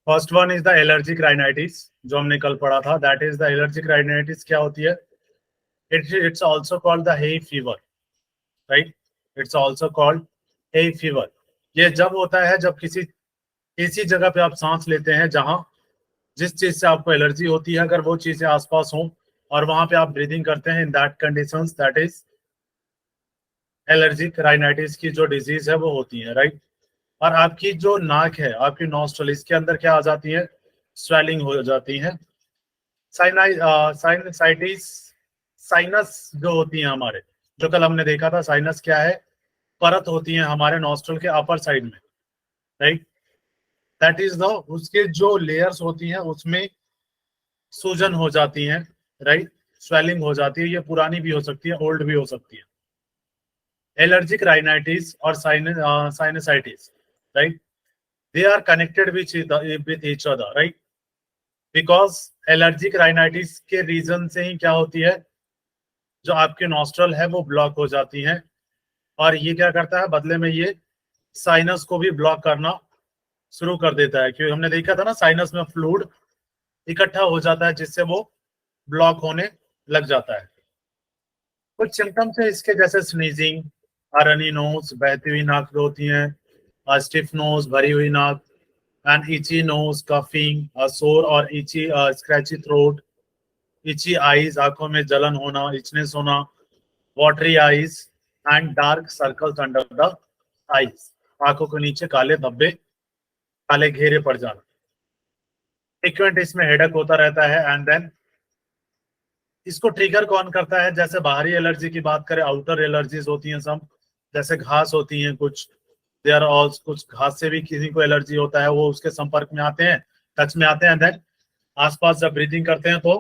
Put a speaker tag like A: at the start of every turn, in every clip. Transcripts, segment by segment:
A: First one is the allergic rhinitis, जो हमने कल पढ़ा था। That is the allergic rhinitis. क्या होती है? It's also called the hay fever, right? It's also called hay fever. ये जब होता है जब किसी ऐसी जगह पे आप सांस लेते हैं जहां जिस चीज से आपको एलर्जी होती है, अगर वो चीजें आसपास हो और वहां पे आप ब्रीदिंग करते हैं, in that conditions that is allergic rhinitis की जो डिजीज है वो होती है, राइट? और आपकी जो नाक है, आपकी नॉस्ट्रल, इसके अंदर क्या आ जाती है? स्वेलिंग हो जाती है। साइनसाइटिस, साइनस जो होती है हमारे, जो कल हमने देखा था, साइनस क्या है? परत होती है हमारे नॉस्ट्रल के अपर साइड में, राइट? दैट इज द, उसके जो लेयर्स होती हैं उसमें सूजन हो जाती है, राइट? स्वेलिंग हो जाती है। ये पुरानी भी हो सकती है, ओल्ड भी हो सकती है। एलर्जिक राइनाइटिस और sinusitis, right? They are connected with each other, right? Because allergic rhinitis के रीजन से ही क्या होती है, जो आपके नॉस्ट्रल है वो ब्लॉक हो जाती है, और ये क्या करता है बदले में? ये साइनस को भी ब्लॉक करना शुरू कर देता है, क्योंकि हमने देखा था ना, साइनस में फ्लूइड इकट्ठा हो जाता है जिससे वो ब्लॉक होने लग जाता है। कुछ सिम्टम्स है इसके, जैसे स्नीजिंग, रनी नोज, बहती हुई नाक जो होती है, स्टिफ नोज, भरी हुई नाक, एंड इची नोज, कफिंग, सोर और इची स्क्रैची थ्रोट, इची आईज, आंखों में जलन होना, इचनेस होना, watery eyes, and dark circles under the eyes, आंखों के नीचे काले धब्बे, काले घेरे पड़ जाना। फ्रीक्वेंट इसमें हेडेक होता रहता है। एंड देन इसको ट्रिगर कौन करता है? जैसे बाहरी एलर्जी की बात करें, आउटर एलर्जीज होती हैं सब, जैसे घास होती हैं कुछ, देयर ऑल, कुछ घास से भी किसी को एलर्जी होता है, वो उसके संपर्क में आते हैं, टच में आते हैं, देन आसपास जब ब्रीथिंग करते हैं तो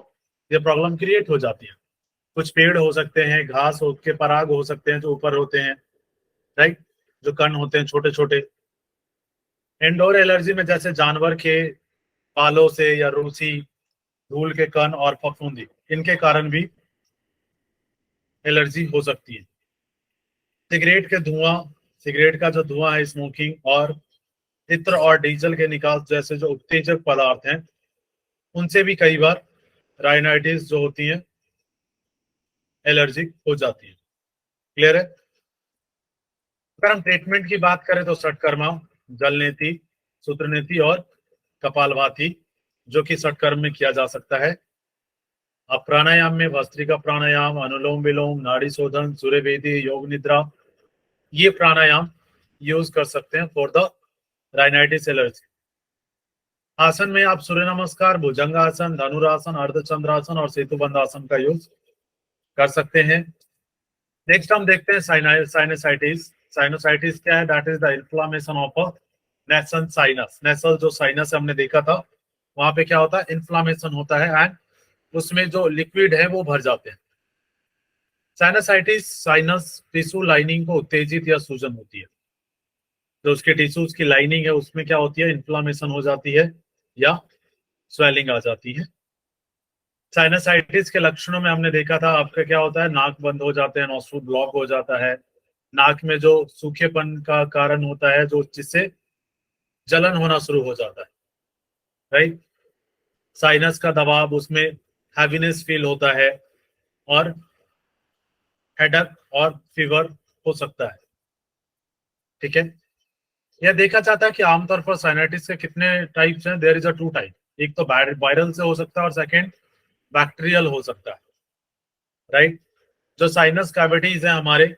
A: ये प्रॉब्लम क्रिएट हो जाती है। कुछ पेड़ हो सकते हैं, घास हो के पराग हो सकते हैं जो ऊपर होते हैं, राइट? जो कण होते हैं छोटे छोटे। इंडोर एलर्जी में जैसे जानवर के बालों से या रूसी, धूल के कण और फफूंदी, इनके कारण भी एलर्जी हो सकती है। सिगरेट के धुआं, सिगरेट का जो धुआं है, स्मोकिंग, और इत्र और डीजल के निकास जैसे जो उत्तेजक पदार्थ हैं, उनसे भी कई बार राइनाइटिस जो होती है एलर्जिक हो जाती है। क्लियर है? अगर हम ट्रीटमेंट की बात करें तो षटकर्मा, जलनेति, सूत्रनेति और कपालभाति, जो कि षटकर्म में किया जा सकता है। अब प्राणायाम में भस्त्रिका प्राणायाम, अनुलोम विलोम, नाड़ी शोधन, सूर्य वेदी, योग निद्रा, ये प्राणायाम यूज कर सकते हैं फॉर द राइनाइटिस एलर्जी। आसन में आप सूर्य नमस्कार, भुजंगासन, धनुरासन, अर्धचंद्रासन और सेतुबंधासन का यूज कर सकते हैं। नेक्स्ट हम देखते हैं साइनसाइटिस। साइनोसाइटिस क्या है? That is the inflammation of a nasal sinus. Nasal जो साइनस हमने देखा था, वहां पे क्या होता है? इन्फ्लामेशन होता है, एंड उसमें जो लिक्विड है वो भर जाते हैं। साइनसाइटिस साइनस टिश्यू लाइनिंग को उत्तेजित या सूजन होती है, जो उसके टिश्यूज की लाइनिंग है उसमें क्या होती है? इन्फ्लामेशन हो जाती है या स्वेलिंग आ जाती है। साइनसाइटिस के लक्षणों में हमने देखा था आपका क्या होता है? नाक बंद हो जाते हैं, नॉस्ट्रिल ब्लॉक हो जाता है, नाक में जो सूखेपन का कारण होता है, जो जिससे जलन होना शुरू हो जाता है, राइट? साइनस का दबाव, उसमें हैवीनेस फील होता है, और हेडेक और फीवर हो सकता है। ठीक है? यह देखा जाता है कि आमतौर पर साइनाइटिस के कितने टाइप्स हैं? There is a two type. एक तो वायरल से हो सकता है, और सेकंड बैक्टीरियल हो सकता है, राइट? जो साइनस कैविटीज है हमारे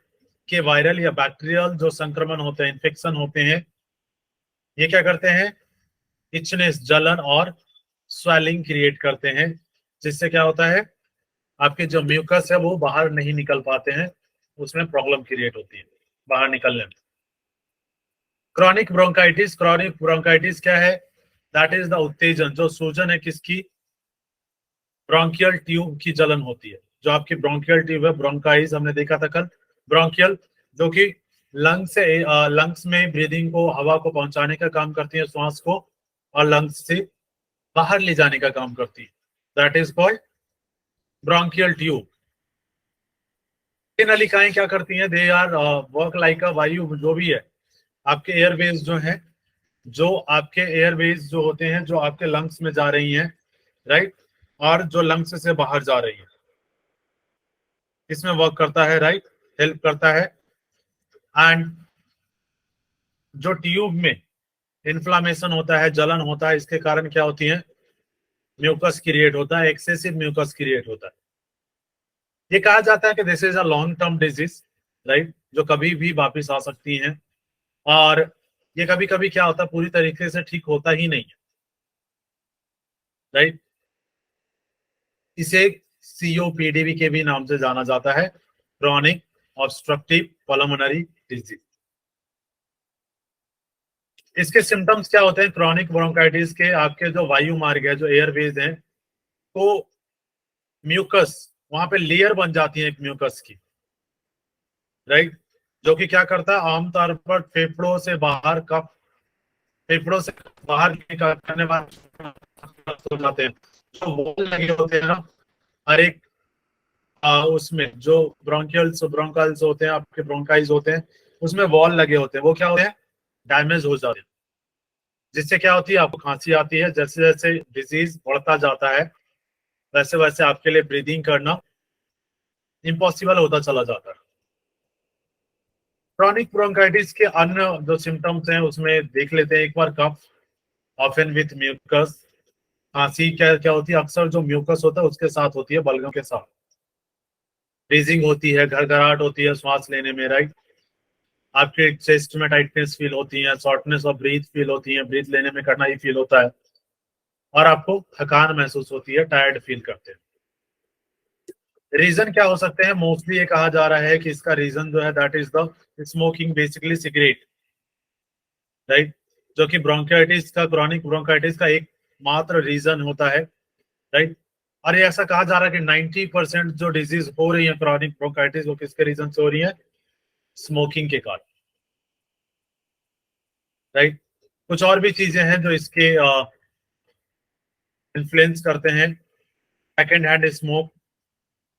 A: के वायरल या बैक्टीरियल जो संक्रमण होते हैं, इन्फेक्शन होते हैं, ये क्या करते हैं? इचनेस, जलन और स्वेलिंग क्रिएट करते हैं, जिससे क्या होता है? आपके जो म्यूकस है वो बाहर नहीं निकल पाते हैं, उसमें प्रॉब्लम क्रिएट होती है बाहर निकलने में। क्रॉनिक ब्रोंकाइटिस क्या है? दैट इज द उत्तेजन, जो सूजन है किसकी? ब्रोंकियल ट्यूब की जलन होती है। जो आपकी ब्रोंकियल ट्यूब है, ब्रोंकाइज हमने देखा था कल, ब्रोंकियल, जो कि लंग्स में ब्रीदिंग को, हवा को पहुंचाने का काम करती है, श्वास को, और लंग्स से बाहर ले जाने का काम करती है। That is called bronchial tube. नलिकाएं क्या करती हैं? They are work like a वायु, जो भी है आपके एयरवेज जो है जो आपके एयरवेज जो होते हैं, जो आपके लंग्स में जा रही हैं, राइट, और जो लंग्स से बाहर जा रही है, इसमें वर्क करता है, राइट, हेल्प करता है। एंड जो ट्यूब में इन्फ्लामेशन होता है, जलन होता है, इसके कारण क्या होती है, म्यूकस क्रिएट होता है, एक्सेसिव म्यूकस क्रिएट होता है। ये कहा जाता है कि this is a long term disease, right, जो कभी भी वापस आ सकती है, और ये कभी कभी क्या होता है, पूरी तरीके से ठीक होता ही नहीं है, राइट। इसे सीओपीडी के भी नाम से जाना जाता है, क्रॉनिक ऑब्स्ट्रक्टिव पल्मोनरी डिजीज। इसके सिम्टम्स क्या होते हैं, क्रॉनिक ब्रोंकाइटिस के आपके जो वायु मार्ग है, जो एयरवेज हैं, तो म्यूकस वहां पे लेयर बन जाती है एक म्यूकस की, राइट, जो कि क्या करता है, आमतौर पर फेफड़ों से बाहर कफ, फेफड़ों से बाहर करने वाले हो जाते हैं, जो वॉल लगे होते हैं ना हर एक उसमें, जो ब्रोंकाइल्स होते हैं, आपके ब्रोंकाइज होते हैं, उसमें वॉल लगे होते हैं, वो क्या होते हैं, डैमेज हो जाते हैं, जिससे क्या होती है, आपको खांसी आती है। जैसे जैसे डिजीज बढ़ता जाता है, वैसे वैसे आपके लिए ब्रीदिंग करना इम्पॉसिबल होता चला जाता है। क्रॉनिक ब्रोंकाइटिस के अन्य जो सिम्टम्स हैं उसमें देख लेते हैं एक बार, कफ ऑफन विथ म्यूकस, खांसी क्या क्या होती है, अक्सर जो म्यूकस होता है उसके साथ होती है, बलगम के साथ, ब्रीजिंग होती है, घरघराहट होती है श्वास लेने में, राइट, आपके चेस्ट में टाइटनेस फील होती है, शॉर्टनेस ऑफ ब्रीथ फील होती है, ब्रीथ लेने में कठिनाई फील होता है, और आपको थकान महसूस होती है, टायर्ड फील करते हैं। रीजन क्या हो सकते हैं, मोस्टली ये कहा जा रहा है कि इसका रीजन जो है that is the smoking, basically cigarette, right, जो कि ब्रोंकाइटिस का, क्रॉनिक ब्रोंकाइटिस का एक मात्र रीजन होता है, राइट। और ये ऐसा कहा जा रहा है कि 90% जो डिजीज हो रही है क्रॉनिक ब्रोंकाइटिस, वो किसके रीजन से हो रही है, स्मोकिंग के कारण, राइट। कुछ और भी चीजें हैं जो इसके इन्फ्लुएंस करते हैं, second hand smoke,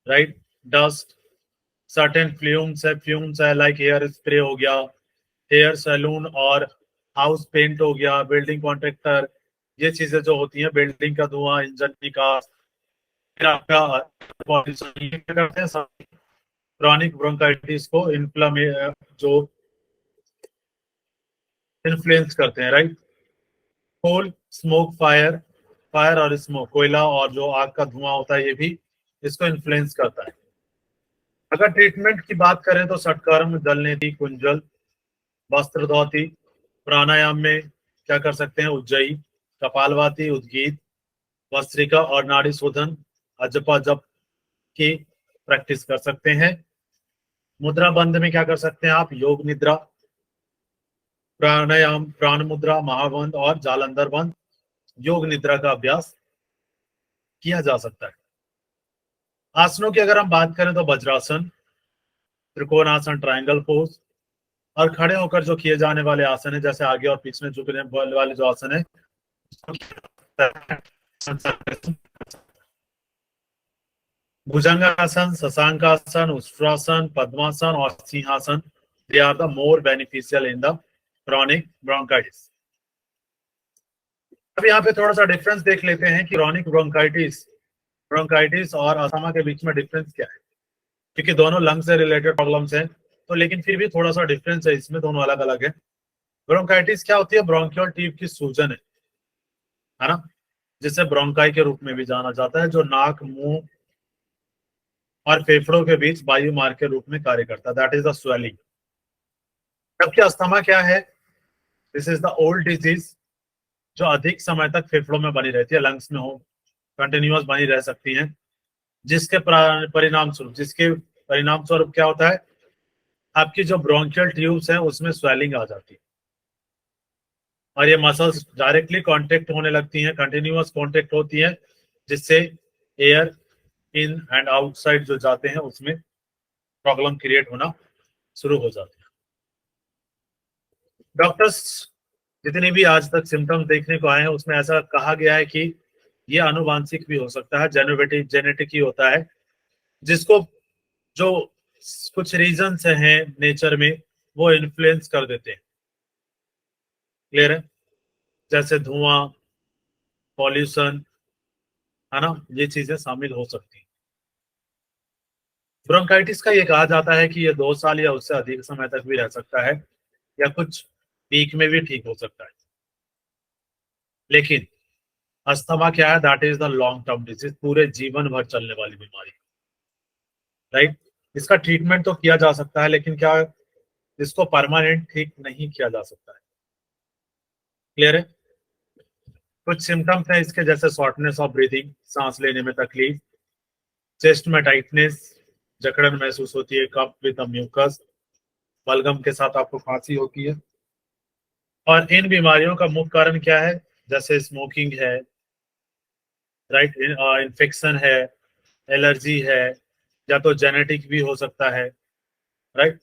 A: right, dust, certain fumes है, लाइक हेयर स्प्रे हो गया, हेयर सैलून और हाउस पेंट हो गया, बिल्डिंग कॉन्ट्रैक्टर, ये चीजें जो होती हैं, बिल्डिंग का धुआं, इंजन निकास, फिर आपका करते हैं क्रॉनिक ब्रोंकाइटिस को इन्फ्लामे जो इन्फ्लुएंस करते हैं, राइट। कोल, स्मोक, फायर, फायर और स्मोक, कोयला और जो आग का धुआं होता है, ये भी इसको इन्फ्लुएंस करता है। अगर ट्रीटमेंट की बात करें तो षटकर्म, जलनेति, कुंजल, वस्त्र धोती, प्राणायाम में क्या कर सकते हैं, उज्जयी, कपालभाति, उद्गीत, वस्त्रिका और नाड़ी शोधन, अजपा जप की प्रैक्टिस कर सकते हैं। मुद्रा बंध में क्या कर सकते हैं आप, योग निद्रा, प्राणायाम, प्राण मुद्रा, महाबंध और जालंधर बंध, योग निद्रा का अभ्यास किया जा सकता है। आसनों की अगर हम बात करें तो वज्रासन, त्रिकोणासन, ट्रायंगल पोज, और खड़े होकर जो किए जाने वाले आसन है, जैसे आगे और पीछे झुकने वाले जो आसन है, भुजंगासन, शशांकासन, उष्ट्रासन, पद्मासन और Simhasana, they are the more beneficial in the chronic bronchitis. अब यहाँ पे थोड़ा सा डिफरेंस देख लेते हैं कि क्रॉनिक ब्रोंकाइटिस और अस्थमा के बीच में डिफरेंस क्या है, क्योंकि दोनों लंग से रिलेटेड प्रॉब्लम्स हैं, तो लेकिन फिर भी थोड़ा सा डिफरेंस है इसमें, दोनों अलग अलग है। ब्रोंकाइटिस क्या होती है, ब्रोंकियल ट्यूब की सूजन है ना, जिसे ब्रोंकाई के रूप में भी जाना जाता है, जो नाक, मुंह और फेफड़ों के बीच वायु मार्ग के रूप में कार्य करता है, दैट इज द स्वेलिंग। जबकि अस्थमा क्या है, this is the old disease, जो अधिक समय तक फेफड़ों में बनी रहती है, लंग्स में हो, कंटिन्यूअस बनी रह सकती है, जिसके परिणाम स्वरूप क्या होता है, आपकी जो ब्रोंकियल ट्यूब्स हैं उसमें स्वेलिंग आ जाती है, और ये मसल्स डायरेक्टली कांटेक्ट होने लगती हैं, कंटिन्यूअस कांटेक्ट होती है, जिससे एयर इन एंड आउटसाइड जो जाते हैं उसमें प्रॉब्लम क्रिएट होना शुरू हो जाती है। डॉक्टर्स जितने भी आज तक सिम्टम्स देखने को आए हैं, उसमें ऐसा कहा गया है कि ये आनुवांशिक भी हो सकता है, जेनेटिक ही होता है, जिसको जो कुछ रीजंस हैं नेचर में, वो इन्फ्लुएंस कर देते हैं। क्लियर है। जैसे धुआं, पॉल्यूशन, है ना, ये चीजें शामिल हो सकती हैं। ब्रोंकाइटिस का ये कहा जाता है कि ये 2 साल या उससे अधिक समय तक भी रह सकता है, या कुछ वीक में भी ठीक हो सकता है। लेकिन अस्थमा क्या है? That is the long term disease, पूरे जीवन भर चलने वाली बीमारी, राइट। इसका ट्रीटमेंट तो किया जा सकता है, लेकिन क्या इसको परमानेंट ठीक नहीं किया जा सकता है। क्लियर है? कुछ सिम्टम्स हैं इसके, जैसे शॉर्टनेस ऑफ ब्रीथिंग, सांस लेने में तकलीफ, चेस्ट में टाइटनेस, जकड़न महसूस होती है, कफ विद म्यूकस, बलगम के साथ आपको खांसी होती है। और इन बीमारियों का मुख्य कारण क्या है? जैसे स्मोकिंग है, राइट, इन्फेक्शन है, एलर्जी है, या तो जेनेटिक भी हो सकता है, राइट।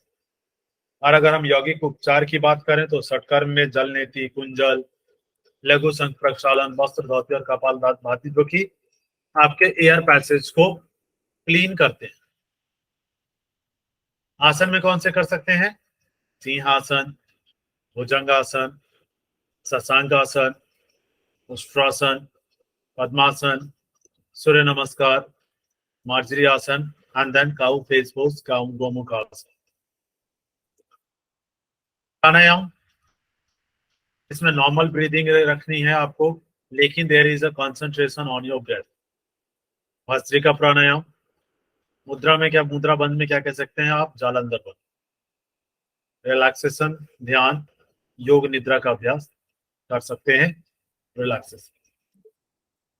A: और अगर हम यौगिक उपचार की बात करें तो षटकर्म में जल नेति, कुंजल, लघु संख प्रक्षालन, वस्त्र धोती और कपालभाति, जो कि आपके एयर पैसेज को क्लीन करते हैं। आसन में कौन से कर सकते हैं? सिंहासन, भुजंगासन, शशांकासन, उष्ट्रासन, पद्मासन, सूर्य Namaskar, Marjari asana, and then cow face pose, cow Gomukh asana. Pranayama, इसमें नॉर्मल ब्रीदिंग रखनी है आपको, लेकिन there is a concentration on your breath. Bhastrika pranayama, मुद्रा में क्या, मुद्रा बंद में क्या कह सकते हैं आप? जालंधर बंद। रिलैक्सेशन, ध्यान, योग निद्रा का अभ्यास कर सकते हैं, रिलैक्सेशन।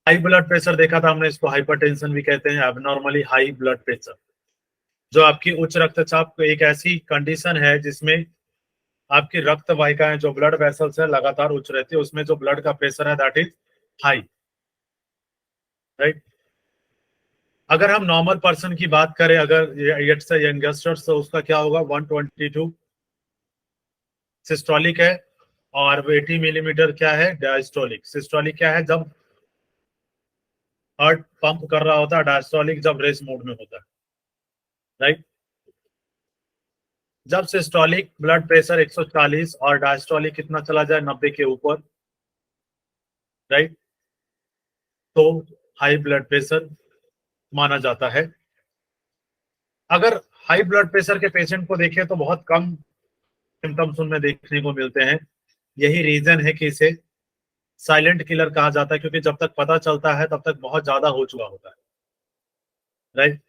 A: हाई ब्लड प्रेशर देखा था हमने, इसको हाइपरटेंशन भी कहते हैं, एबनॉर्मली हाई ब्लड प्रेशर, जो आपकी उच्च रक्तचाप एक ऐसी कंडीशन है जिसमें आपकी रक्त वाहिकाएं, जो ब्लड वेसल्स है, लगातार उच्च रहती है, उसमें जो ब्लड का प्रेशर है दैट इज हाई, राइट। अगर हम नॉर्मल पर्सन की बात करें, अगर से यंगस्टर्स, तो उसका क्या होगा? 122 सिस्टोलिक है, और 80 मिलीमीटर क्या है? डायस्टोलिक। सिस्टोलिक क्या है? जब हार्ट पंप कर रहा होता है, डायस्टोलिक जब रेस्ट मोड में होता है, राइट। जब सिस्टोलिक ब्लड प्रेशर 140 और डायस्टोलिक कितना चला जाए? 90 के ऊपर, राइट, तो हाई ब्लड प्रेशर माना जाता है। अगर हाई ब्लड प्रेशर के पेशेंट को देखें तो बहुत कम सिम्टम्स उनमें देखने को मिलते हैं। यही रीजन है कि इसे साइलेंट किलर कहा जाता है, क्योंकि जब तक पता चलता है तब तक बहुत ज्यादा हो चुका होता है, राइट।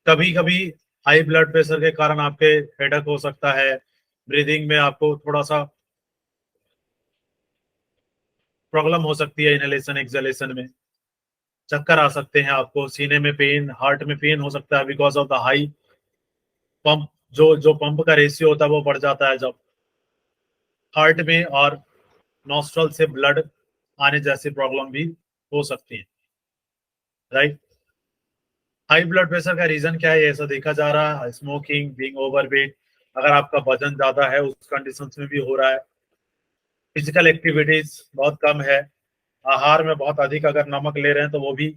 A: कभी कभी हाई ब्लड प्रेशर के कारण आपके हेडेक हो सकता है, ब्रीदिंग में आपको थोड़ा सा प्रॉब्लम हो सकती है, इनहेलेशन एक्सहेलेशन में चक्कर आ सकते हैं आपको, सीने में पेन, हार्ट में पेन हो सकता है, because of the high pump, जो जो पंप का रेशियो होता है वो बढ़ जाता है जब हार्ट में, और नॉस्ट्रल से ब्लड आने जैसी प्रॉब्लम भी हो सकती है, राइट। हाई ब्लड प्रेशर का रीजन क्या है? ऐसा देखा जा रहा है, स्मोकिंग, बीइंग ओवरवेट, अगर आपका वजन ज्यादा है उस कंडीशन में भी हो रहा है, फिजिकल एक्टिविटीज बहुत कम है, आहार में बहुत अधिक अगर नमक ले रहे हैं तो वो भी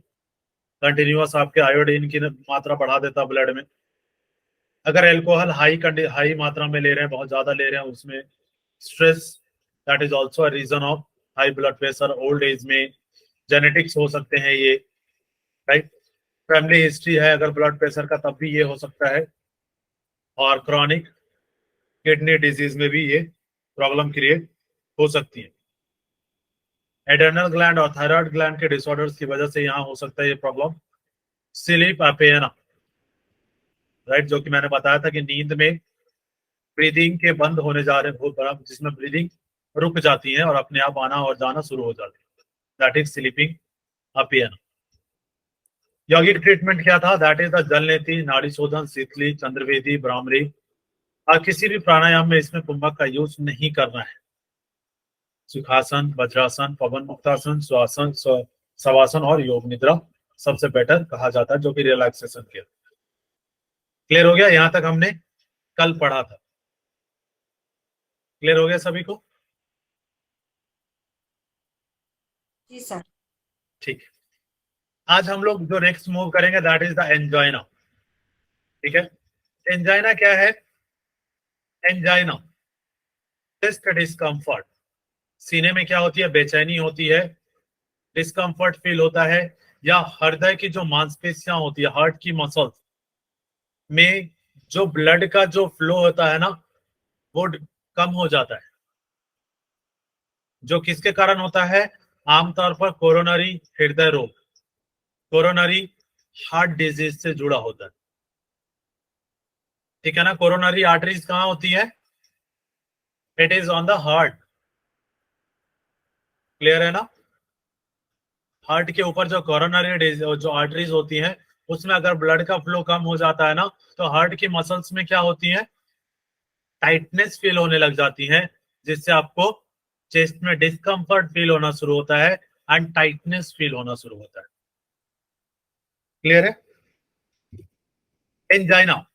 A: कंटिन्यूअस आपके आयोडीन की मात्रा बढ़ा देता है ब्लड में। अगर एल्कोहल हाई मात्रा में ले रहे हैं, बहुत ज्यादा ले रहे हैं, उसमें stress, that is also a reason of high blood pressure. Old age में जेनेटिक्स हो सकते हैं ये, राइट। फैमिली हिस्ट्री है अगर ब्लड प्रेशर का, तब भी ये हो सकता है। और क्रॉनिक किडनी डिजीज में भी ये प्रॉब्लम क्रिएट हो सकती है। एड्रेनल ग्लैंड और थायराइड ग्लैंड के डिसऑर्डर्स की वजह से यहाँ हो सकता है ये प्रॉब्लम। स्लीप एपियना, राइट, जो कि मैंने बताया था कि नींद में ब्रीदिंग के बंद होने जा रहे हो, जिसमें ब्रीदिंग रुक जाती है और अपने आप आना और जाना शुरू हो जाती है, दैट इज स्लीपिंग एपियना। यौगिक ट्रीटमेंट क्या था? दैट इज द जलनेति, नाड़ी शोधन, शीतली, चंद्रवेदी, भ्रामरी। और किसी भी प्राणायाम में इसमें कुंभक का यूज नहीं करना है। सुखासन, वज्रासन, पवन मुक्तासन, श्वासन, शवासन और योग निद्रा सबसे बेटर कहा जाता है, जो कि रिलैक्सेशन के। क्लियर हो गया? यहां तक हमने कल पढ़ा था। क्लियर हो गया सभी को?
B: जी सर।
A: ठीक है। आज हम लोग जो नेक्स्ट मूव करेंगे दैट इज द एंजाइना। ठीक है। एंजाइना क्या है? एंजाइना, चेस्ट डिस्कम्फर्ट, सीने में क्या होती है, बेचैनी होती है, डिस्कम्फर्ट फील होता है, या हृदय की जो मांसपेशियां होती है, हार्ट की मसल्स में जो ब्लड का जो फ्लो होता है ना, वो कम हो जाता है, जो किसके कारण होता है, आमतौर पर कोरोनरी हृदय रोग, कोरोनरी हार्ट डिजीज से जुड़ा होता है। ठीक है ना। कोरोनरी आर्टरीज कहाँ होती है, it is on the heart. Clear है ना। हार्ट के ऊपर जो कोरोनरी जो आर्टरीज होती हैं, उसमें अगर ब्लड का फ्लो कम हो जाता है ना, तो हार्ट की मसल्स में क्या होती है, टाइटनेस फील होने लग जाती है, जिससे आपको चेस्ट में डिस्कम्फर्ट फील होना शुरू होता है एंड टाइटनेस फील होना शुरू होता है। क्लियर है। एंजाइना,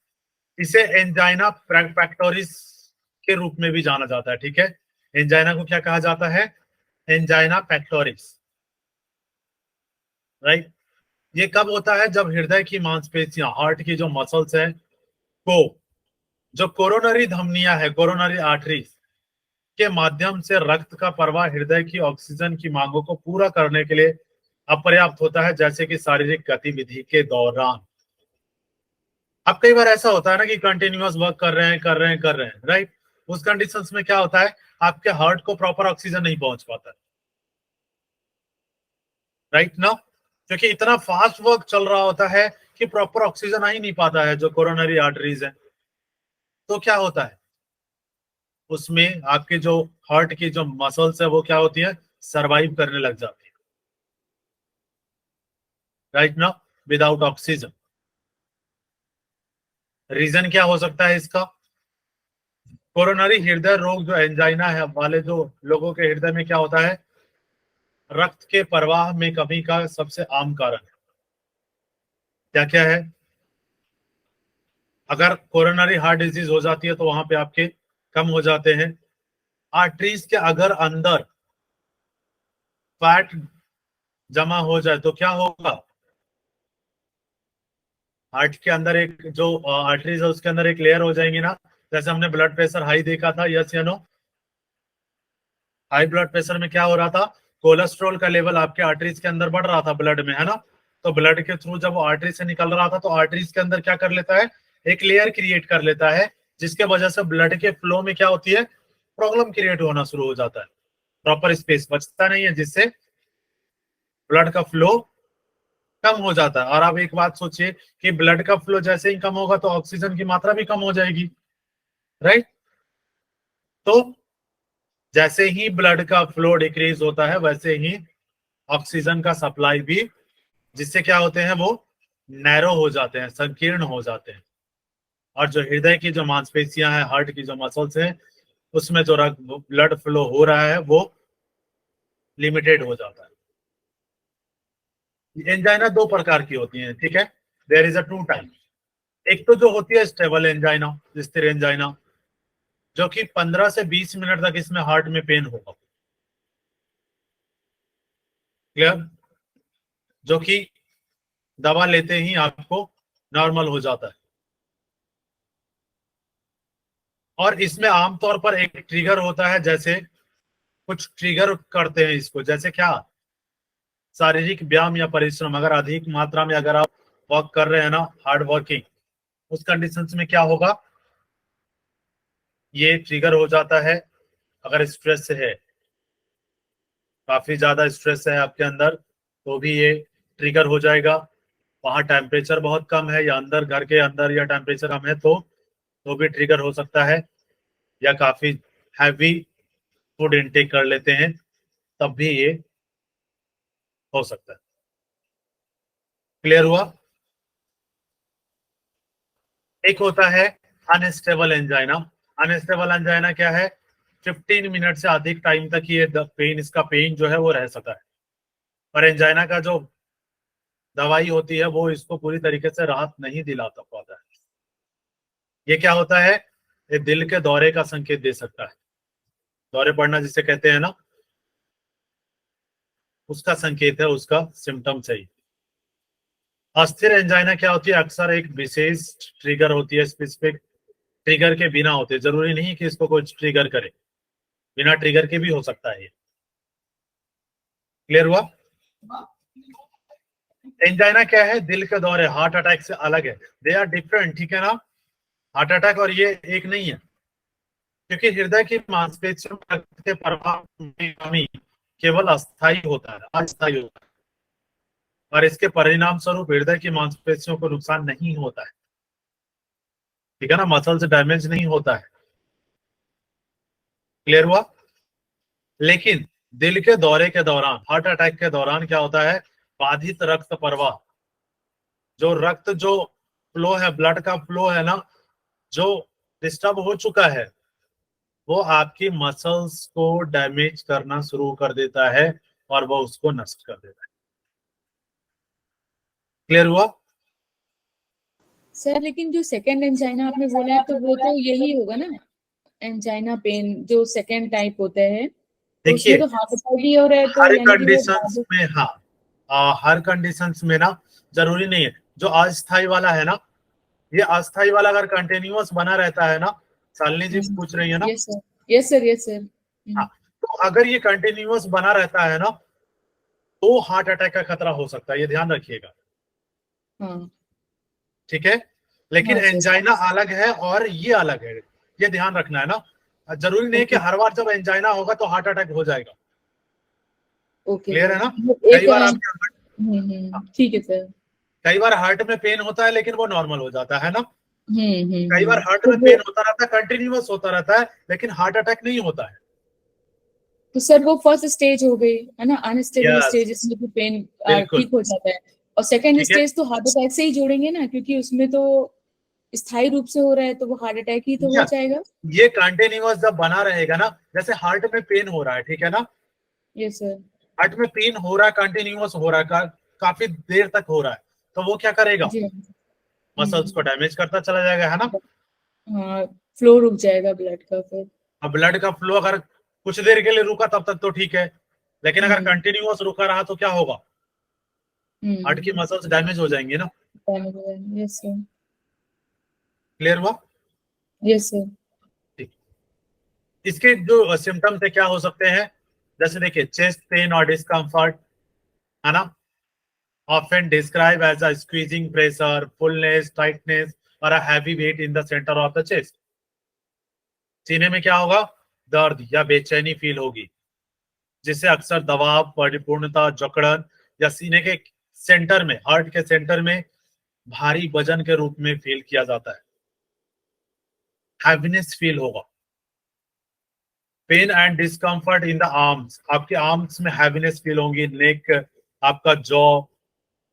A: इसे एंजाइना पेक्टोरिस के रूप में भी जाना जाता है। ठीक है। एंजाइना को क्या कहा जाता है, एंजाइना पेक्टोरिस। राइट। ये कब होता है, जब हृदय की मांसपेशियां, हार्ट की जो मसल्स है, को जो कोरोनरी धमनियां है, कोरोनरी आर्टरीज के माध्यम से रक्त का प्रवाह हृदय की ऑक्सीजन की मांगों को पूरा करने के लिए अपर्याप्त होता है, जैसे कि शारीरिक गतिविधि के दौरान। अब कई बार ऐसा होता है ना कि कंटिन्यूअस वर्क कर रहे हैं, राइट। उस कंडीशंस में क्या होता है, आपके हार्ट को प्रॉपर ऑक्सीजन नहीं पहुंच पाता, राइट ना, क्योंकि इतना फास्ट वर्क चल रहा होता है कि प्रॉपर ऑक्सीजन आ ही नहीं पाता है जो कोरोनरी आर्टरीज है। तो क्या होता है, उसमें आपके जो हार्ट की जो मसल्स है वो क्या होती है, सरवाइव करने लग जाती है, राइट ना, विदाउट ऑक्सीजन। रीजन क्या हो सकता है इसका, कोरोनरी हृदय रोग जो एंजाइना है वाले जो लोगों के हृदय में क्या होता है, रक्त के प्रवाह में कमी का सबसे आम कारण है। क्या क्या है, अगर कोरोनरी हार्ट डिजीज हो जाती है तो वहां पे आपके कम हो जाते हैं। आर्टरीज के अगर अंदर फैट जमा हो जाए तो क्या होगा, हार्ट के अंदर एक जो आर्टरीज है उसके अंदर एक लेयर हो जाएंगी ना, जैसे हमने ब्लड प्रेशर हाई देखा था, यस या नो। हाई ब्लड प्रेशर में क्या हो रहा था, कोलेस्ट्रॉल का लेवल आपके आर्टरीज के अंदर बढ़ रहा था, ब्लड में, है ना। तो ब्लड के थ्रू जब वो आर्टरी से निकल रहा था तो आर्टरीज के अंदर क्या कर लेता है, एक लेयर क्रिएट कर लेता है, जिसके वजह से ब्लड के फ्लो में क्या होती है, प्रॉब्लम क्रिएट होना शुरू हो जाता है, प्रॉपर स्पेस बचता नहीं है, जिससे ब्लड का फ्लो कम हो जाता है। और आप एक बात सोचिए कि ब्लड का फ्लो जैसे ही कम होगा तो ऑक्सीजन की मात्रा भी कम हो जाएगी, राइट। तो जैसे ही ब्लड का फ्लो डिक्रीज होता है वैसे ही ऑक्सीजन का सप्लाई भी, जिससे क्या होते हैं, वो नैरो हो जाते हैं, संकीर्ण हो जाते हैं। और जो हृदय की जो मांसपेशियां हैं, हार्ट की जो मसल्स हैं, उसमें जो ब्लड फ्लो हो रहा है वो लिमिटेड हो जाता है। एंजाइना दो प्रकार की होती हैं, ठीक है। There is a two type. एक तो जो होती है स्टेबल एंजाइना, स्थिर एंजाइना, जो कि 15 से 20 मिनट तक इसमें हार्ट में पेन होगा। क्लियर। जो कि दवा लेते ही आपको नॉर्मल हो जाता है। और इसमें आमतौर पर एक ट्रिगर होता है, जैसे कुछ ट्रिगर करते हैं इसको, जैसे क्या, शारीरिक व्यायाम या परिश्रम, अगर अधिक मात्रा में अगर आप वर्क कर रहे हैं ना, हार्ड वर्किंग, उस कंडीशंस में क्या होगा, ये ट्रिगर हो जाता है। अगर स्ट्रेस है, काफी ज्यादा स्ट्रेस है आपके अंदर, तो भी ये ट्रिगर हो जाएगा। वहां टेम्परेचर बहुत कम है या अंदर घर के अंदर या टेम्परेचर कम है, तो भी ट्रिगर हो सकता है। या काफी हैवी फूड इनटेक कर लेते हैं तब भी ये हो सकता है। क्लियर हुआ। एक होता है अनस्टेबल एंजाइना। अनस्टेबल एंजाइना क्या है, 15 मिनट से अधिक टाइम तक ये पेन, इसका पेन जो है वो रह सकता है। और एंजाइना का जो दवाई होती है वो इसको पूरी तरीके से राहत नहीं दिला पाता है। ये क्या होता है, ये दिल के दौरे का संकेत दे सकता है। दौरे पड़ना जिसे कहते हैं ना, उसका संकेत है, उसका सिम्टम्स है। अस्थिर एंजाइना क्या होती है, अक्सर एक विशेष ट्रिगर होती है, स्पेसिफिक ट्रिगर के बिना होते, जरूरी नहीं कि इसको कुछ ट्रिगर करे। बिना ट्रिगर के भी हो सकता है। क्लियर हुआ? एंजाइना क्या है? दिल के दौरे, हार्ट अटैक से अलग है, दे आर डिफरेंट, ठीक है ना। हार्ट अटैक और ये एक नहीं है, क्योंकि हृदय की मांसपेशियों में रक्त के प्रवाह में कमी केवल अस्थायी होता है, अस्थायी होता है, और इसके परिणाम स्वरूप हृदय की मांसपेशियों को नुकसान नहीं होता है, ठीक है ना, मसल्स डैमेज नहीं होता है। क्लियर हुआ? लेकिन दिल के दौरे के दौरान, हार्ट अटैक के दौरान क्या होता है? बाधित रक्त प्रवाह, जो रक्त जो फ्लो है, ब्लड का फ्लो है ना, जो डिस्टर्ब हो चुका है, वो आपकी मसल्स को डैमेज करना शुरू कर देता है और वो उसको नष्ट कर देता है। क्लियर हुआ?
C: सर लेकिन जो सेकंड एंजाइना आपने बोला है तो वो तो यही होगा ना, एंजाइना पेन जो सेकंड टाइप होता है, तो उसमें
A: देखिए,
C: तो हार्ट अटैक ही हो रहा है, तो
A: हर
C: यानी कि वो
A: कंडीशंस में, हाँ, हर कंडीशंस में ना, जरूरी नहीं है। जो अस्थाई वाला है ना, ये अस्थाई वाला अगर कंटिन्यूअस बना रहता है ना, शालिनी जी पूछ रही है ना,
C: yes sir, yes sir, yes sir.
A: हाँ, तो अगर ये कंटिन्यूअस बना रहता है ना, तो हार्ट अटैक का खतरा हो सकता है, ये ध्यान रखिएगा।
C: हाँ
A: ठीक है, लेकिन
C: हाँ सर।
A: एंजाइना अलग है और ये अलग है, ये ध्यान रखना है ना। जरूरी नहीं है कि
C: ओके
A: हर बार जब एंजाइना होगा तो हार्ट अटैक हो जाएगा।
C: ओके
A: क्लियर है
C: सर,
A: ना?
C: वो
A: कई
C: एक
A: बार आपके,
C: ठीक है सर।
A: कई बार हार्ट में पेन होता है लेकिन वो नॉर्मल हो जाता है ना। कई बार हार्ट
C: तो
A: में
C: वो,
A: पेन होता रहता है, कंटिन्यूअस होता रहता है, लेकिन हार्ट अटैक नहीं होता है।
C: तो सर वो फर्स्ट स्टेज हो गई है ना, अनस्टेबल
A: यस,
C: स्टेज, जिसमें तो पेन
A: बिल्कुल,
C: ठीक हो जाता है। और सेकंड
A: ठीक है।
C: स्टेज तो हार्ट अटैक से ही जोड़ेंगे ना, क्योंकि उसमें तो स्थायी रूप से हो रहा है, तो वो हार्ट अटैक ही तो हो
A: यस,
C: जाएगा।
A: ये कंटिन्यूअस जब बना रहेगा ना, जैसे हार्ट में पेन हो रहा है, ठीक है ना,
C: यस सर।
A: हार्ट में पेन हो रहा है, कंटिन्यूअस हो रहा है, काफी देर तक हो रहा है, तो वो क्या करेगा?
C: जी
A: मसल्स को डैमेज करता चला जाएगा, है ना।
C: हाँ, फ्लो रुक जाएगा ब्लड का फिर।
A: अब ब्लड का फ्लो अगर कुछ देर के लिए रुका तब तक तो ठीक है, लेकिन अगर
C: हम्म
A: कंटिन्यूअस रुका रहा तो क्या होगा? हार्ट की
C: हम्म।
A: मसल्स डैमेज हो जाएंगे ना।
C: Yes sir.
A: क्लियर हुआ?
C: Yes sir.
A: ठीक। इसके जो सिम्टम्स है क्या हो सकते हैं? जैसे देखिए, चेस्ट पेन और डिस्कम्फर्ट, है ना, often described as a squeezing pressure, fullness, tightness or a heavy weight in the center of the chest. सीने में क्या होगा? दर्द या बेचैनी फील होगी, जिसे अक्सर दबाव, परिपूर्णता, जकड़न या सीने के सेंटर में, हार्ट के सेंटर में भारी वजन के रूप में फील किया जाता है। हैवीनेस फील होगा। Pain and discomfort in the arms, आपके आर्म्स में हैवीनेस फील होंगी, नेक, आपका जॉ,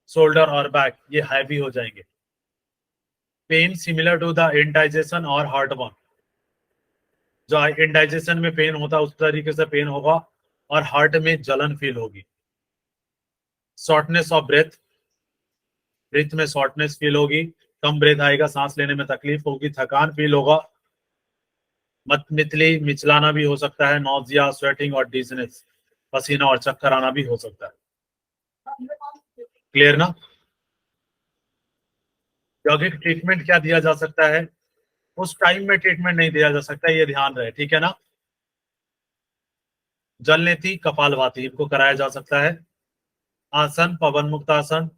A: शोल्डर और बैक, ये हैवी हो जाएंगे। Pain similar to the indigestion और हार्टबर्न, जो इंडाइजेशन में पेन होता है उस तरीके से पेन होगा, और हार्ट में जलन फील होगी। शॉर्टनेस ऑफ ब्रेथ, ब्रीथ में शॉर्टनेस फील होगी, कम ब्रेथ आएगा, सांस लेने में तकलीफ होगी, थकान फील होगा, मत मितली मिचलाना भी हो सकता है, नौजिया, स्वेटिंग और डिजनेस, पसीना और चक्कर आना भी हो सकता है। क्लियर ना? यौगिक ट्रीटमेंट क्या दिया जा सकता है? उस टाइम में ट्रीटमेंट नहीं दिया जा सकता, ये ध्यान रहे, ठीक है ना। जलनेती, कपालभाति, इनको कराया जा सकता है। आसन, पवन मुक्त आसन,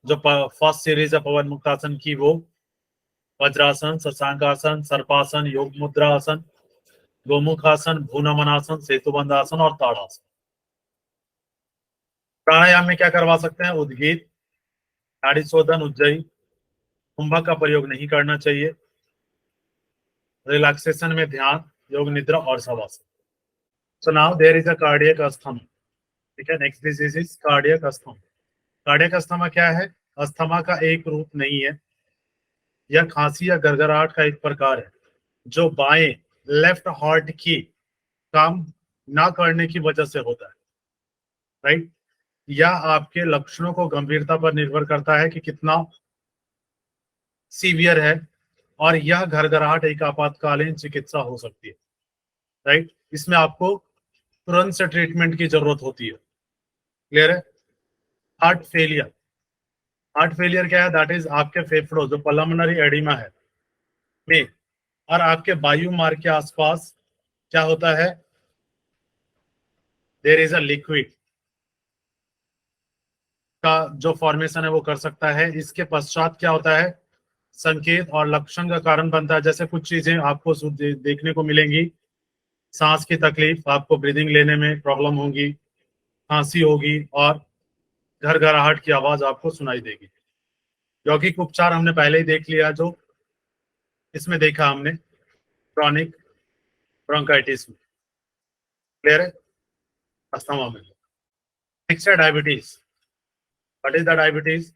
A: जो फर्स्ट सीरीज है पवन मुक्त आसन की, वो वज्रासन, शशांकासन, सर्पासन, योग मुद्रा आसन, गोमुख आसन, भूनमन आसन, सेतुबंध आसन और ताड़ासन। प्राणायाम में क्या करवा सकते हैं? उद्गीत, नाड़ी शोधन, उज्जयी, कुंभक का प्रयोग नहीं करना चाहिए। रिलैक्सेशन में ध्यान, योग निद्रा और Shavasana. So now there is a cardiac asthma, ठीक है। Next disease is cardiac asthma. Cardiac asthma क्या है? अस्थमा का एक रूप नहीं है, यह खांसी या गड़गड़ाहट का एक प्रकार है, जो बाएं, लेफ्ट हार्ट की काम ना करने की वजह से होता है, राइट। यह आपके लक्षणों को गंभीरता पर निर्भर करता है कि कितना सीवियर है, और यह घरघराहट एक आपातकालीन चिकित्सा हो सकती है, राइट। इसमें आपको तुरंत से ट्रीटमेंट की जरूरत होती है। क्लियर है? हार्ट फेलियर, हार्ट फेलियर क्या है? दैट इज आपके फेफड़ों, जो पल्मोनरी एडिमा है, में और आपके वायु मार्ग के आसपास क्या होता है, देयर इज अ लिक्विड का जो फॉर्मेशन है वो कर सकता है। इसके पश्चात क्या होता है, संकेत और लक्षण का कारण बनता है। जैसे कुछ चीजें आपको देखने को मिलेंगी, सांस की तकलीफ, आपको ब्रीदिंग लेने में प्रॉब्लम होगी, खांसी होगी और घरघराहट की आवाज आपको सुनाई देगी। यौगिक उपचार हमने पहले ही देख लिया, जो इसमें देखा हमने क्रॉनिक ब्रोंकाइटिस में। क्लियर है, अस्थमा में। नेक्स्ट है diabetes. What is the diabetes?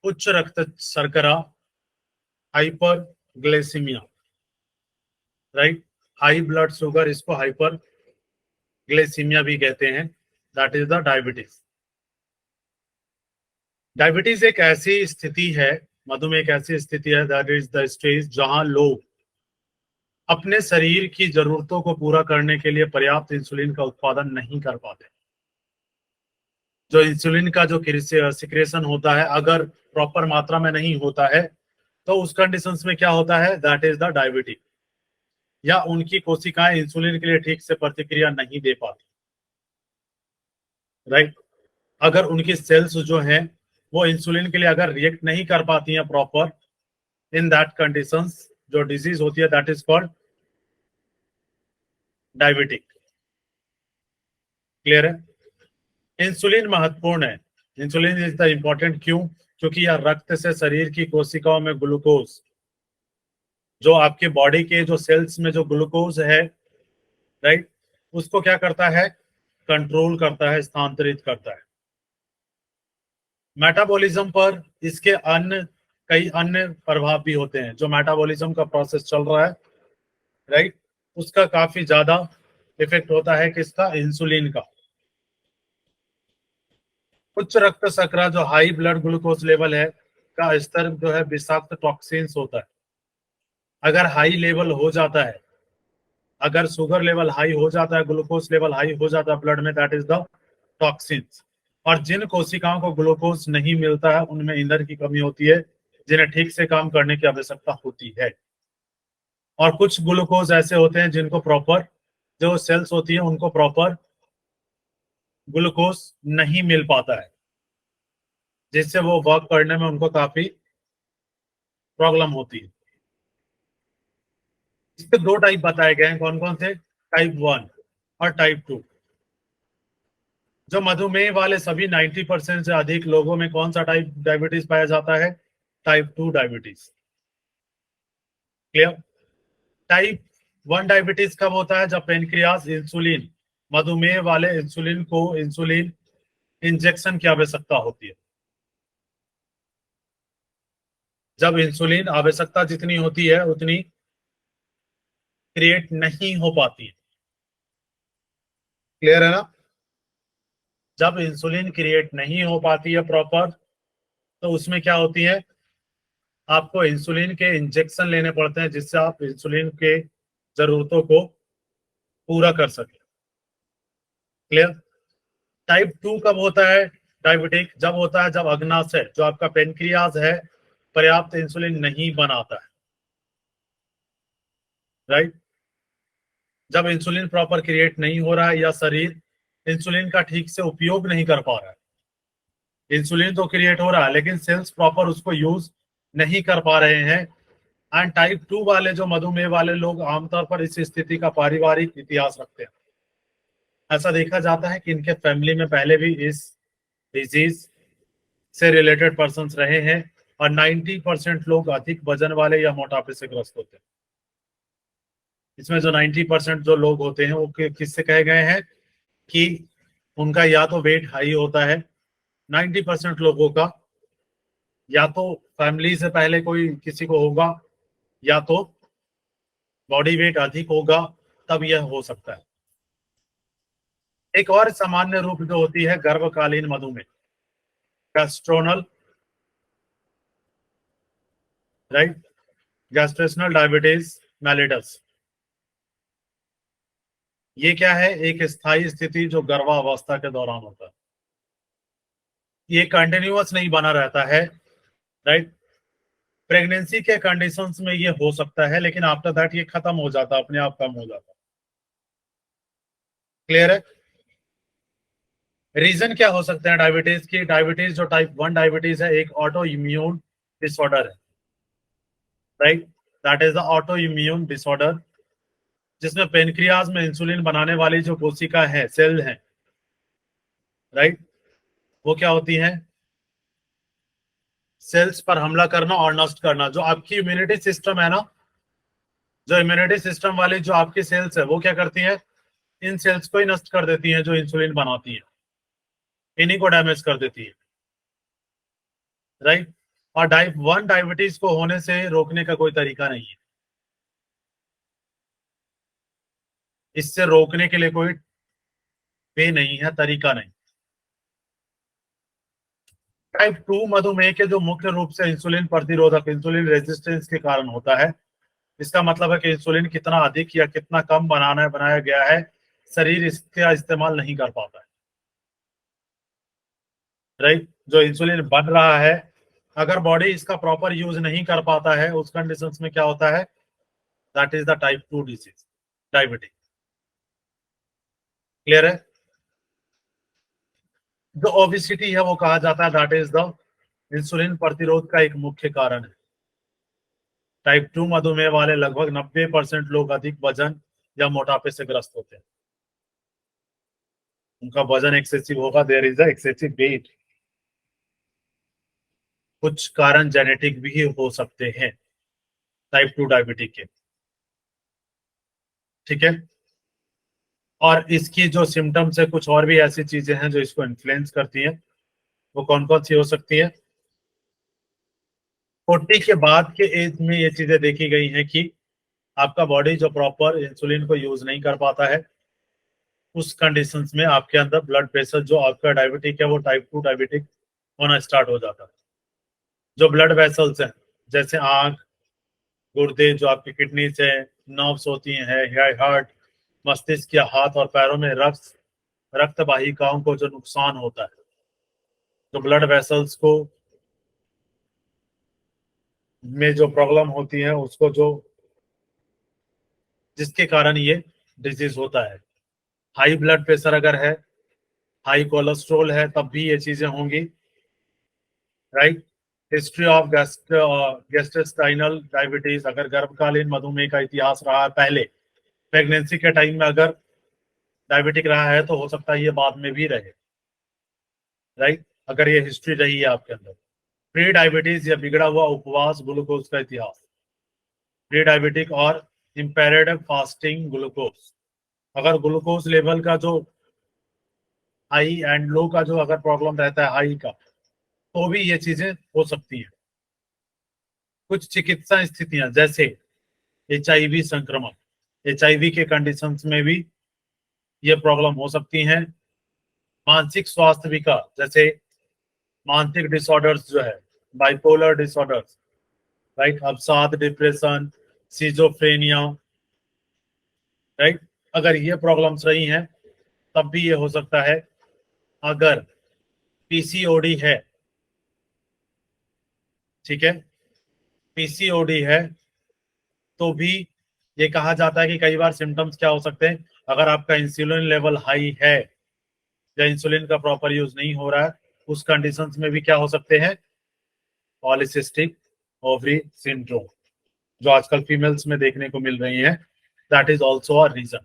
A: उच्च रक्त शर्करा, hyperglycaemia, right. High blood sugar, इसको हाइपर ग्लाइसीमिया भी कहते हैं, that is the diabetes. Diabetes एक ऐसी स्थिति है, मधुमेह एक ऐसी स्थिति है, दैट इज द स्टेज जहां लोग अपने शरीर की जरूरतों को पूरा करने के लिए पर्याप्त इंसुलिन का उत्पादन नहीं कर पाते। जो इंसुलिन का जो सिक्रेशन होता है, अगर प्रॉपर मात्रा में नहीं होता है तो उस कंडीशंस में क्या होता है, दैट इज द डायबिटीज। या उनकी कोशिकाएं इंसुलिन के लिए ठीक से प्रतिक्रिया नहीं दे पाती, राइट। अगर उनकी सेल्स जो हैं वो इंसुलिन के लिए अगर रिएक्ट नहीं कर पाती हैं प्रॉपर, इन दैट कंडीशंस जो डिजीज होती है, that is called diabetic. Clear है। इंसुलिन महत्वपूर्ण है। इंसुलिन इज द इंपॉर्टेंट, क्यों? क्योंकि यह रक्त से शरीर की कोशिकाओं में ग्लूकोज, जो आपके बॉडी के जो सेल्स में जो ग्लूकोज है, राइट, उसको क्या करता है, कंट्रोल करता है, स्थानांतरित करता है। मेटाबॉलिज्म पर इसके कई अन्य प्रभाव भी होते हैं। जो मेटाबॉलिज्म का प्रोसेस चल रहा है, राइट, उसका काफी ज्यादा इफेक्ट होता है किसका, इंसुलिन का। उच्च रक्त शर्करा, जो हाई ब्लड ग्लूकोज लेवल है का स्तर जो है विषाक्त टॉक्सिन्स होता है। अगर हाई लेवल हो जाता है, अगर शुगर लेवल हाई हो जाता है, ग्लूकोज लेवल हाई हो जाता है ब्लड में, दैट इज द टॉक्सिन्स। और जिन कोशिकाओं को ग्लूकोज नहीं मिलता है उनमें ईंधन की कमी होती है, जिन्हें ठीक से काम करने की आवश्यकता होती है। और कुछ ग्लूकोज ऐसे होते हैं जिनको प्रॉपर, जो सेल्स होती है उनको प्रॉपर ग्लूकोज नहीं मिल पाता है, जिससे वो वर्क करने में उनको काफी प्रॉब्लम होती है। इसके दो टाइप बताए गए हैं, कौन कौन से, टाइप 1 और टाइप 2। जो मधुमेह वाले सभी 90% से अधिक लोगों में कौन सा टाइप डायबिटीज पाया जाता है, type 2 diabetes. Clear. Type 1 diabetes कब होता है, जब पेनक्रियास इंसुलिन, मधुमेह वाले इंसुलिन को इंसुलिन इंजेक्शन की आवश्यकता होती है। जब इंसुलिन आवश्यकता जितनी होती है उतनी क्रिएट नहीं हो पाती है। क्लियर है ना। जब इंसुलिन क्रिएट नहीं हो पाती है प्रॉपर, तो उसमें क्या होती है, आपको इंसुलिन के इंजेक्शन लेने पड़ते हैं, जिससे आप इंसुलिन के जरूरतों को पूरा कर सके। क्लियर। टाइप 2 कब होता है डायबिटिक, जब होता है जब अग्नाशय, जो आपका पेनक्रियाज है, पर्याप्त इंसुलिन नहीं बनाता है, राइट। जब इंसुलिन प्रॉपर क्रिएट नहीं हो रहा है या शरीर इंसुलिन का ठीक से उपयोग नहीं कर पा रहा है। इंसुलिन तो क्रिएट हो रहा है लेकिन सेल्स प्रॉपर उसको यूज नहीं कर पा रहे हैं। एंड टाइप 2 वाले जो मधुमेह वाले लोग आमतौर पर इस स्थिति का पारिवारिक इतिहास रखते हैं। ऐसा देखा जाता है कि इनके फैमिली में पहले भी इस डिजीज से रिलेटेड पर्सन रहे हैं, और 90% लोग अधिक वजन वाले या मोटापे से ग्रस्त होते हैं। इसमें जो 90% जो लोग होते हैं वो किससे कहे गए हैं कि उनका या तो वेट हाई होता है, 90% लोगों का, या तो फैमिली से पहले कोई किसी को होगा, या तो बॉडी वेट अधिक होगा, तब यह हो सकता है। एक और सामान्य रूप जो होती है गर्भकालीन मधुमेह, गैस्ट्रोनल, राइट, गैस्ट्रेशनल डायबिटीज मेलिटस। ये क्या है, एक स्थायी स्थिति जो गर्भावस्था के दौरान होता है। ये कंटिन्यूअस नहीं बना रहता है, राइट। प्रेगनेंसी के कंडीशंस में ये हो सकता है, लेकिन आफ्टर दैट ये खत्म हो जाता है, अपने आप कम हो जाता है। क्लियर है? रीजन क्या हो सकते हैं डायबिटीज की? डायबिटीज जो टाइप 1 डायबिटीज है एक ऑटो इम्यून डिसऑर्डर है, right? That is the auto immune disorder, जिसमें पेनक्रियाज में इंसुलिन बनाने वाली जो कोशिका है, सेल है, राइट, वो क्या होती है? सेल्स पर हमला करना और नष्ट करना। जो आपकी इम्यूनिटी सिस्टम है ना, जो इम्यूनिटी सिस्टम वाली जो आपकी सेल्स है, वो क्या करती है? इन सेल्स को ही नष्ट कर देती है जो इंसुलिन बनाती है, इन्हीं को डैमेज कर देती है, राइट? और टाइप 1 डायबिटीज को होने से रोकने का कोई तरीका नहीं है, इससे रोकने के लिए कोई वे नहीं है, तरीका नहीं। टाइप 2 मधुमेह के जो मुख्य रूप से इंसुलिन प्रतिरोधक, इंसुलिन रेजिस्टेंस के कारण होता है। इसका मतलब है कि इंसुलिन कितना अधिक या कितना कम बनाया गया है, शरीर इसका इस्तेमाल नहीं कर पाता है, राइट? जो इंसुलिन बन रहा है, अगर बॉडी इसका प्रॉपर यूज नहीं कर पाता है, उस कंडीशंस में क्या होता है? That is the type 2 disease, diabetes. Clear है? जो ओबेसिटी है वो कहा जाता है दैट इज द इंसुलिन प्रतिरोध का एक मुख्य कारण है। टाइप 2 मधुमेह वाले लगभग 90% लोग अधिक वजन या मोटापे से ग्रस्त होते हैं। उनका वजन एक्सेसिव होगा, there is a excessive weight. कुछ कारण जेनेटिक भी हो सकते हैं टाइप 2 डायबिटीज के, ठीक है? और इसकी जो सिम्टम्स है, कुछ और भी ऐसी चीजें हैं जो इसको इन्फ्लुएंस करती हैं। वो कौन कौन सी हो सकती है? 40 के बाद के एज में ये चीजें देखी गई हैं कि आपका बॉडी जो प्रॉपर इंसुलिन को यूज नहीं कर पाता है, उस कंडीशंस में आपके अंदर ब्लड प्रेशर, जो आपका डायबिटिक है वो टाइप 2 डायबिटिक होना स्टार्ट हो जाता है। जो ब्लड वेसल्स हैं, जैसे आंख, गुर्दे, जो आपकी किडनी से नर्व्स होती हैं, हार्ट, मस्तिष्क या हाथ और पैरों में रक्त वाहिकाओं को जो नुकसान होता है, जो ब्लड वेसल्स को में जो प्रॉब्लम होती है, उसको जो जिसके कारण ये डिजीज होता है। हाई ब्लड प्रेशर अगर है, हाई कोलेस्ट्रॉल है, तब भी ये चीजें होंगी, right? History of gastrointestinal diabetes, अगर गर्भकालीन मधुमेह का इतिहास रहा है पहले, प्रेगनेंसी के टाइम में अगर डायबिटिक रहा है, तो हो सकता है ये बाद में भी रहे, राइट? अगर ये हिस्ट्री रही है आपके अंदर। प्री डायबिटीज या बिगड़ा हुआ उपवास, ग्लूकोज का इतिहास, प्री डायबिटिक और इम्पेयर्ड फास्टिंग ग्लूकोज, अगर ग्लूकोज लेवल का जो हाई एंड लो का जो अगर प्रॉब्लम रहता है हाई का, तो भी ये चीजें हो सकती हैं। कुछ चिकित्सा स्थितियां, जैसे HIV संक्रमण, HIV के कंडीशंस में भी ये प्रॉब्लम हो सकती हैं। मानसिक स्वास्थ्य विकार, जैसे मानसिक डिसऑर्डर्स जो है, बाइपोलर डिसऑर्डर्स, राइट, अवसाद, डिप्रेशन, सिजोफ्रेनिया, राइट, अगर ये प्रॉब्लम्स रही हैं, तब भी ये हो सकता है। अगर PCOD है, ठीक है, PCOD है, तो भी ये कहा जाता है कि कई बार सिम्टम्स क्या हो सकते हैं, अगर आपका इंसुलिन लेवल हाई है या इंसुलिन का प्रॉपर यूज नहीं हो रहा है, उस कंडीशंस में भी क्या हो सकते हैं? पॉलीसिस्टिक ओवरी सिंड्रोम, जो आजकल फीमेल्स में देखने को मिल रही है, that is also a reason.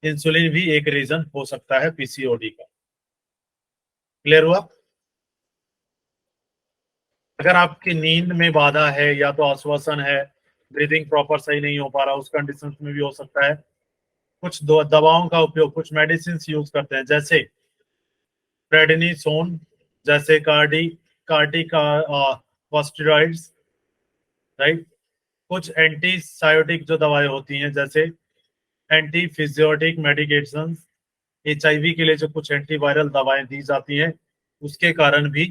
A: Insulin भी एक रीजन हो सकता है PCOD का। क्लियर हुआ? अगर आपकी नींद में बाधा है, या तो आश्वासन है, ब्रीदिंग प्रॉपर सही नहीं हो पा रहा, उस कंडीशन में भी हो सकता है। कुछ दवाओं का उपयोग, कुछ मेडिसिन यूज करते हैं, जैसे प्रेडनिसोन, जैसे कार्टिकॉस्टेरॉइड्स, राइट। कुछ एंटीसायोटिक जो दवाएं होती हैं, जैसे एंटी फिजियोटिक मेडिकेशंस, HIV के लिए जो कुछ एंटीवायरल दवाएं दी जाती हैं, उसके कारण भी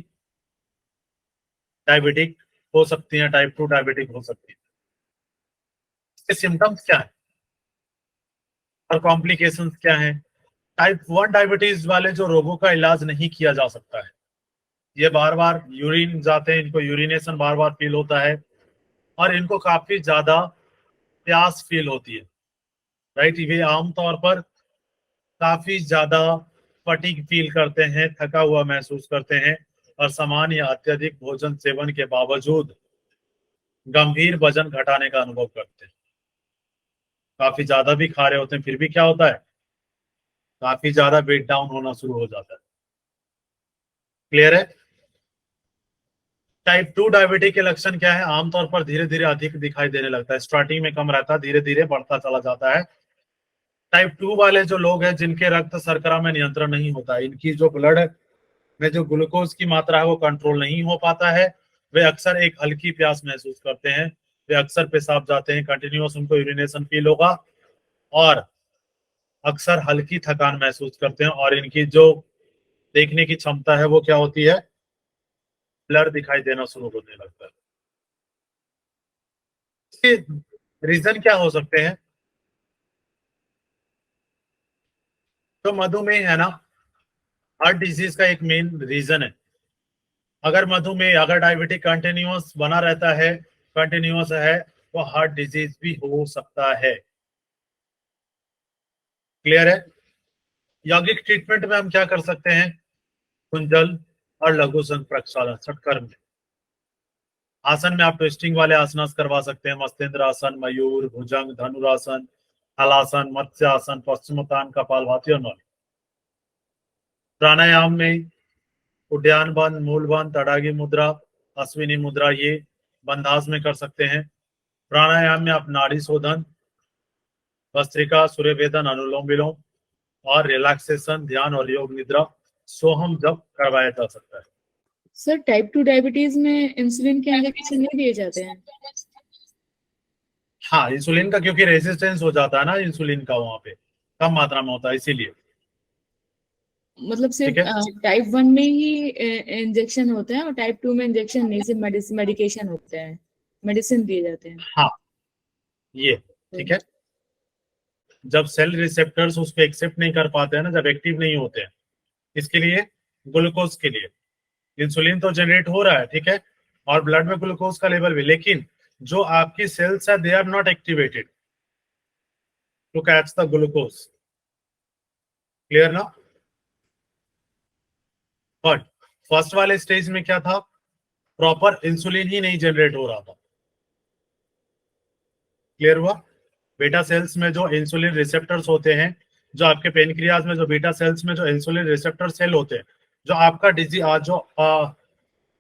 A: डायबिटिक हो सकती है, टाइप 2 डायबिटिक हो सकती है। इसके सिम्टम्स क्या है और कॉम्प्लिकेशंस क्या है? टाइप 1 डायबिटीज वाले जो रोगों का इलाज नहीं किया जा सकता है, ये बार बार यूरिन जाते हैं, इनको यूरिनेशन बार बार फील होता है, और इनको काफी ज्यादा प्यास फील होती है, राइट। ये आमतौर पर काफी ज्यादा फटीग फील करते हैं, थका हुआ महसूस करते हैं और सामान्य या अत्यधिक भोजन सेवन के बावजूद गंभीर वजन घटाने का अनुभव करते हैं। काफी ज्यादा भी खा रहे होते हैं फिर भी क्या होता है, काफी ज्यादा वेट डाउन होना शुरू हो जाता है। क्लियर है? टाइप 2 डायबिटीज के लक्षण क्या है? आमतौर पर धीरे धीरे अधिक दिखाई देने लगता है, स्टार्टिंग में कम रहता है, धीरे धीरे बढ़ता चला जाता है। टाइप 2 वाले जो लोग हैं जिनके रक्त शर्करा में नियंत्रण नहीं होता, इनकी जो ब्लड में जो ग्लूकोज की मात्रा है वो कंट्रोल नहीं हो पाता है, वे अक्सर एक हल्की प्यास महसूस करते हैं, वे अक्सर पेशाब जाते हैं, कंटिन्यूअस उनको यूरिनेशन फील होगा और अक्सर हल्की थकान महसूस करते हैं और इनकी जो देखने की क्षमता है वो क्या होती है, ब्लर दिखाई देना शुरू होने लगता है। इसके रीजन क्या हो सकते हैं? तो मधुमेह है ना, हार्ट डिजीज का एक मेन रीजन है। अगर मधुमेह, अगर डायबिटिक कंटिन्यूअस बना रहता है, कंटिन्यूअस है, तो हार्ट डिजीज भी हो सकता है। क्लियर है? यौगिक ट्रीटमेंट में हम क्या कर सकते हैं? कुंडल और लघु संघ प्रक्षालन षटकर्म में। आसन में आप ट्विस्टिंग वाले आसनास करवा सकते हैं, मस्तेंद्र आसन, मयूर, भुजंग, धनुरासन, हलासन, मत्स्य आसन, पश्चिमोत्तान, कपालभाति और नौली। प्राणायाम में उद्यान बंद, मूल बंद, तड़ागी मुद्रा, अश्विनी मुद्रा, ये बंधास में कर सकते हैं। प्राणायाम में आप नाड़ी शोधन, भस्त्रिका, सूर्य वेदन, अनुलोम विलोम और रिलैक्सेशन, ध्यान और योग निद्रा, सोहम जप करवाया जा सकता है।
C: सर टाइप 2 डायबिटीज में इंसुलिन के इंजेक्शन नहीं दिए जाते हैं?
A: हाँ, इंसुलिन का क्योंकि रेजिस्टेंस हो जाता है ना, इंसुलिन का वहां पे कम मात्रा में होता है इसीलिए।
C: मतलब सिर्फ
A: ठीक है?
C: टाइप 1 में ही इंजेक्शन होता है और टाइप 2 में इंजेक्शन नहीं, सिर्फ मेडिकेशन होता है, मेडिसिन दिए जाते हैं।
A: हाँ, ये ठीक है। जब सेल रिसेप्टर्स उसको एक्सेप्ट नहीं कर पाते हैं ना, जब एक्टिव नहीं होते हैं, इसके लिए ग्लूकोज के लिए इंसुलिन तो जनरेट हो रहा है, ठीक है, और ब्लड में ग्लूकोज का लेवल भी, लेकिन जो आपकी सेल्स है they are not activated to catch the glucose. Clear ना? बट फर्स्ट वाले स्टेज में क्या था, प्रॉपर इंसुलिन ही नहीं जनरेट हो रहा था। क्लियर हुआ? बीटा सेल्स में जो इंसुलिन रिसेप्टर्स होते हैं, जो आपके पेनक्रियाज में जो बीटा सेल्स में जो इंसुलिन रिसेप्टर सेल होते हैं, जो आपका जो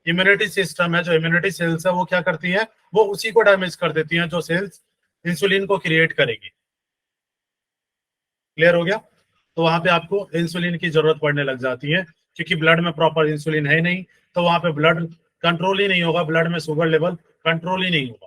A: इम्यूनिटी सिस्टम है, जो इम्यूनिटी सेल्स है, वो क्या करती है, वो उसी को डैमेज कर देती हैं जो सेल्स इंसुलिन को क्रिएट करेगी। क्लियर हो गया? तो वहां पे आपको इंसुलिन की जरूरत पड़ने लग जाती है, क्योंकि ब्लड में प्रॉपर इंसुलिन है नहीं, तो वहां पे ब्लड कंट्रोल ही नहीं होगा, ब्लड में शुगर लेवल कंट्रोल ही नहीं होगा।